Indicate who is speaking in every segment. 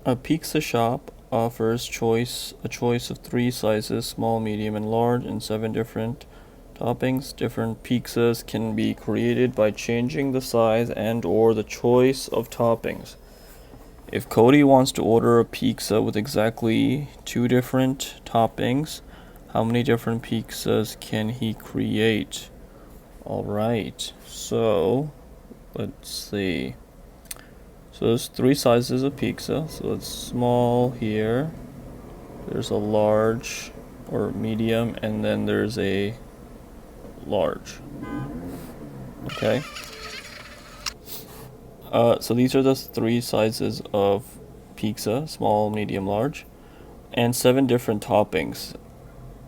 Speaker 1: A pizza shop offers a choice of 3 sizes, small, medium, and large, and 7 different toppings. Different pizzas can be created by changing the size and or the choice of toppings. If Cody wants to order a pizza with exactly 2 different toppings, how many different pizzas can he create? Alright, so let's see. So there's 3 sizes of pizza. So it's small here. There's a large or medium, and then there's a large. Okay. So these are the 3 sizes of pizza: small, medium, large, and 7 different toppings.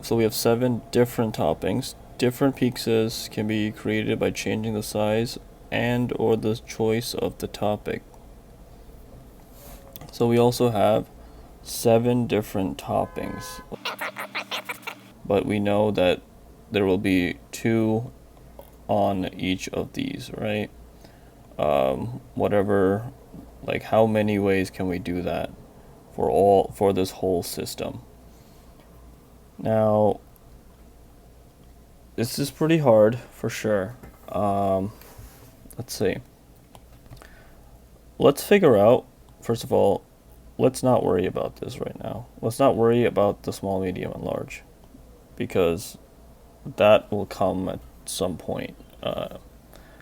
Speaker 1: So we have 7 different toppings. Different pizzas can be created by changing the size and or the choice of the topping. So we also have 7 different toppings, but we know that there will be 2 on each of these, right? Whatever, like how many ways can we do that for this whole system? Now, this is pretty hard for sure. Let's see. Let's figure out, first of all, let's not worry about this right now. Let's not worry about the small, medium, and large, because that will come at some point.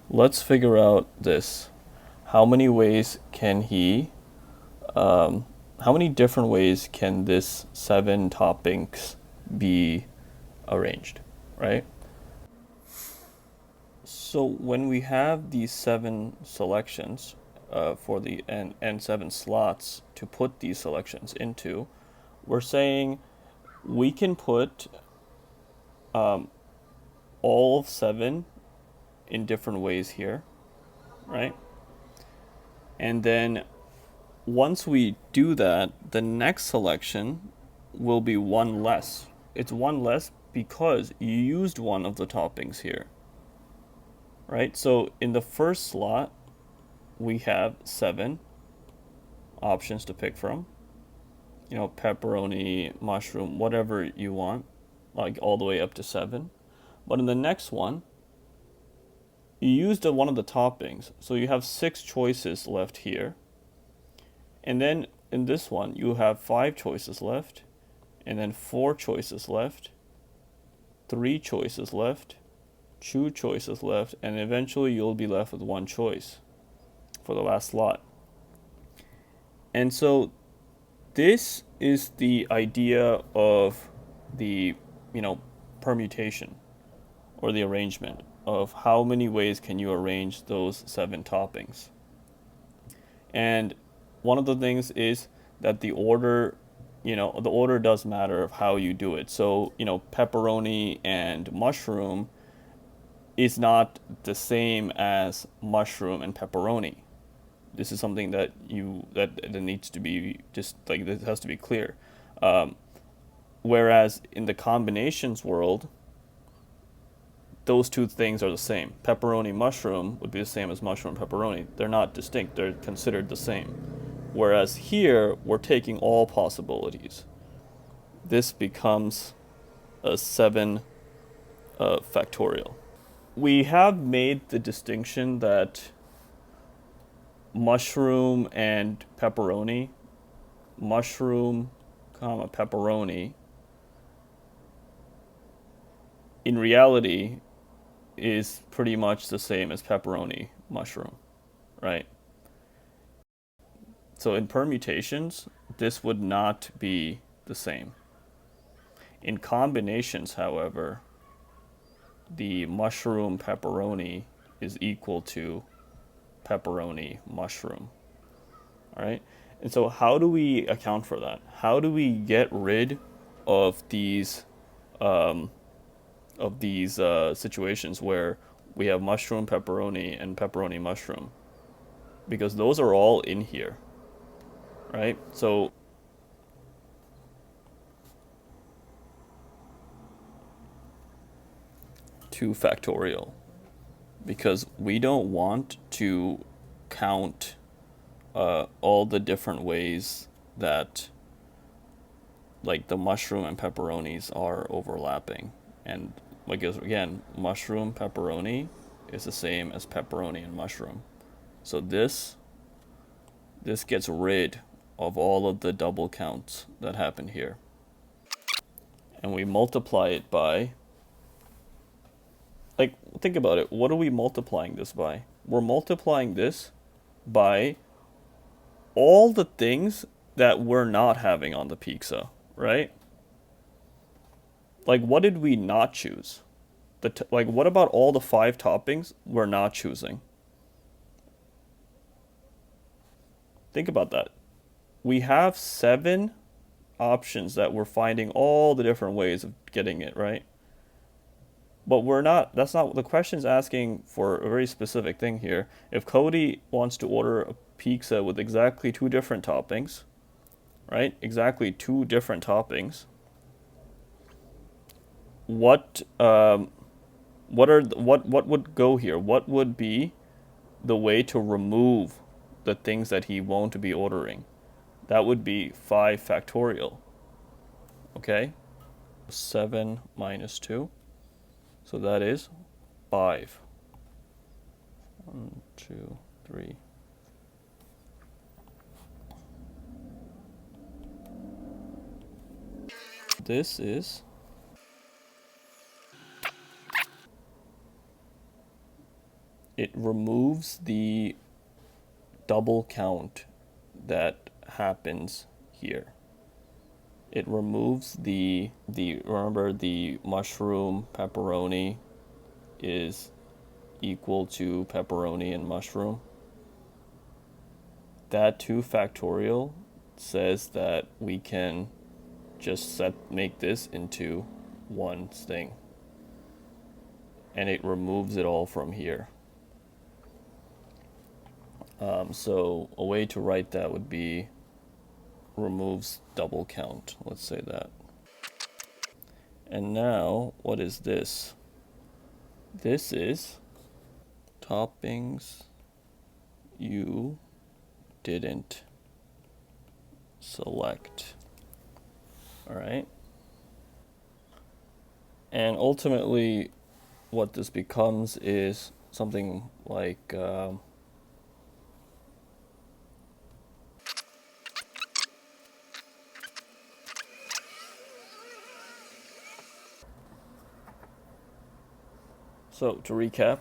Speaker 1: Let's figure out this. How many ways can he, how many different ways can this 7 toppings be arranged, right? So when we have these 7 selections for the and 7 slots to put these selections into, we're saying we can put all 7 in different ways here, right? And then once we do that, the next selection will be 1 less. It's 1 less because you used one of the toppings here, right? So in the first slot, we have 7 options to pick from. You know, pepperoni, mushroom, whatever you want, like all the way up to 7. But in the next one, you used one of the toppings, so you have 6 choices left here. And then in this one, you have 5 choices left, and then 4 choices left, 3 choices left, 2 choices left, and eventually you'll be left with 1 choice for the last slot. And so this is the idea of the, permutation or the arrangement of how many ways can you arrange those 7 toppings. And one of the things is that the order does matter of how you do it. So, pepperoni and mushroom is not the same as mushroom and pepperoni. This is something that needs to be this has to be clear. Whereas in the combinations world, those 2 things are the same. Pepperoni mushroom would be the same as mushroom pepperoni. They're not distinct. They're considered the same. Whereas here, we're taking all possibilities. This becomes a 7 factorial. We have made the distinction that mushroom and pepperoni, mushroom, pepperoni, in reality is pretty much the same as pepperoni, mushroom, right? So in permutations, this would not be the same. In combinations, however, the mushroom pepperoni is equal to pepperoni mushroom. All right? And so how do we account for that? How do we get rid of these situations where we have mushroom pepperoni and pepperoni mushroom? Because those are all in here, right? So 2 factorial, because we don't want to count all the different ways that like the mushroom and pepperonis are overlapping. And like again, mushroom pepperoni is the same as pepperoni and mushroom. So this gets rid of all of the double counts that happen here. And we multiply it by, like, think about it. What are we multiplying this by? We're multiplying this by all the things that we're not having on the pizza, right? Like, what did we not choose? Like, what about all the 5 toppings we're not choosing? Think about that. We have 7 options that we're finding all the different ways of getting it, right? But we're not, that's not, the question's asking for a very specific thing here. If Cody wants to order a pizza with exactly 2 different toppings, right? Exactly 2 different toppings. What what would go here? What would be the way to remove the things that he won't be ordering? That would be 5 factorial. Okay? 7 minus 2. So that is 5. 1, 2, 3. This is it removes the double count that happens here. It removes the remember the mushroom pepperoni is equal to pepperoni and mushroom. That 2 factorial says that we can just make this into one thing. And it removes it all from here. So a way to write that would be removes double count. Let's say that. And now, what is this? This is toppings you didn't select. All right. And ultimately, what this becomes is something like so to recap,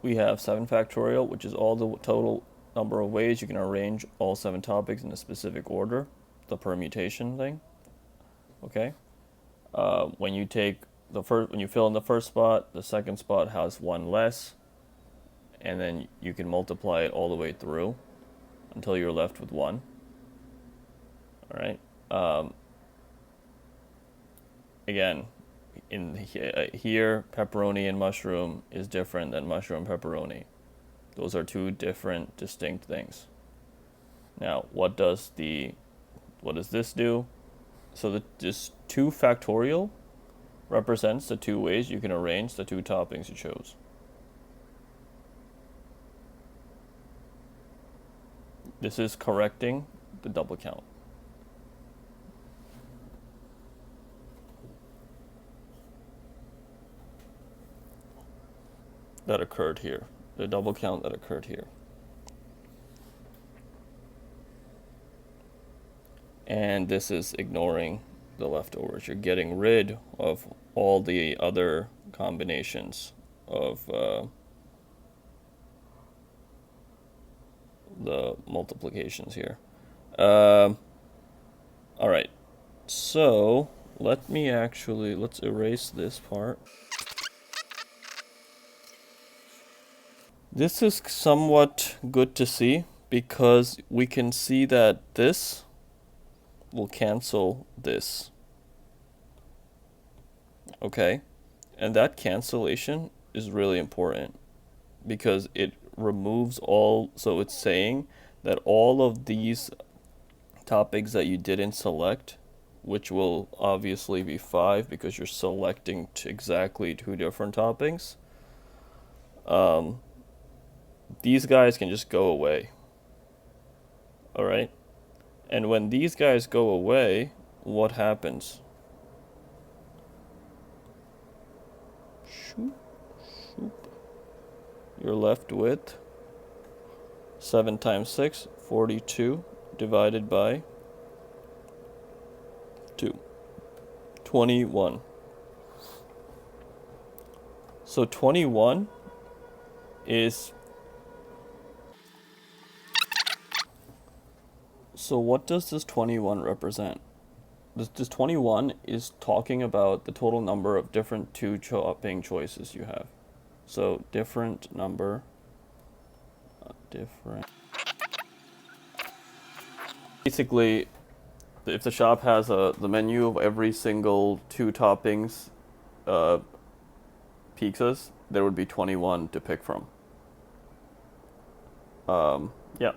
Speaker 1: we have 7 factorial, which is all the total number of ways you can arrange all 7 topics in a specific order, the permutation thing. Okay. When you take when you fill in the first spot, the second spot has 1 less, and then you can multiply it all the way through until you're left with 1. All right. Again, in here, pepperoni and mushroom is different than mushroom pepperoni. Those are 2 different, distinct things. Now, what does this do? So this 2 factorial represents the 2 ways you can arrange the 2 toppings you chose. This is correcting the double count. That occurred here. The double count that occurred here. And this is ignoring the leftovers. You're getting rid of all the other combinations of the multiplications here. All right. So let's erase this part. This is somewhat good to see because we can see that this will cancel this. Okay? And that cancellation is really important because it removes all, so it's saying that all of these topics that you didn't select, which will obviously be 5 because you're selecting exactly 2 different toppings, these guys can just go away. All right? And when these guys go away, what happens? Shoop, shoop. You're left with 7 times 6, 42, divided by 2. 21. So 21 is... So what does this 21 represent? This 21 is talking about the total number of different two chopping choices you have. So different number, different... Basically, if the shop has the menu of every single 2 toppings pizzas, there would be 21 to pick from. Yeah.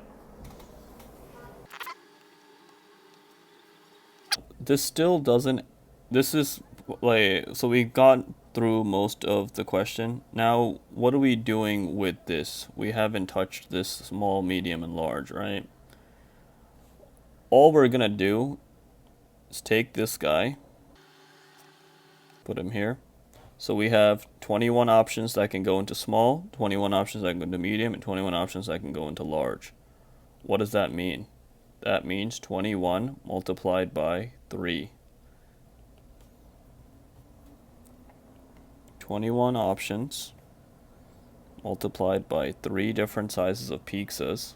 Speaker 1: This still doesn't... This is like... So we got through most of the question. Now, what are we doing with this? We haven't touched this small, medium, and large, right? All we're gonna do is take this guy, put him here. So we have 21 options that can go into small, 21 options that can go into medium, and 21 options that can go into large. What does that mean? That means 21 multiplied by 3. 21 options multiplied by 3 different sizes of pizzas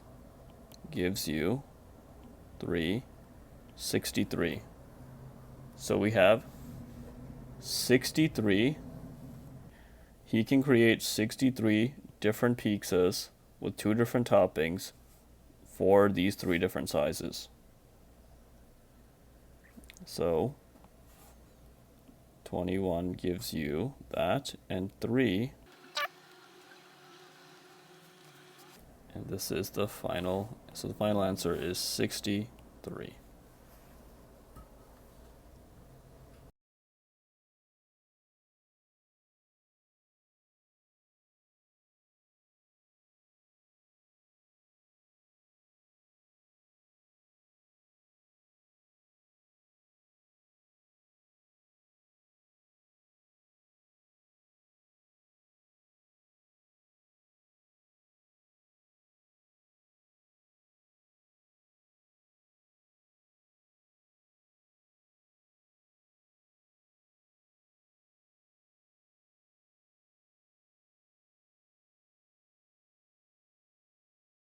Speaker 1: gives you 63. So we have 63. He can create 63 different pizzas with 2 different toppings for these 3 different sizes. So 21 gives you that, and 3. And this is the final, so the final answer is 63.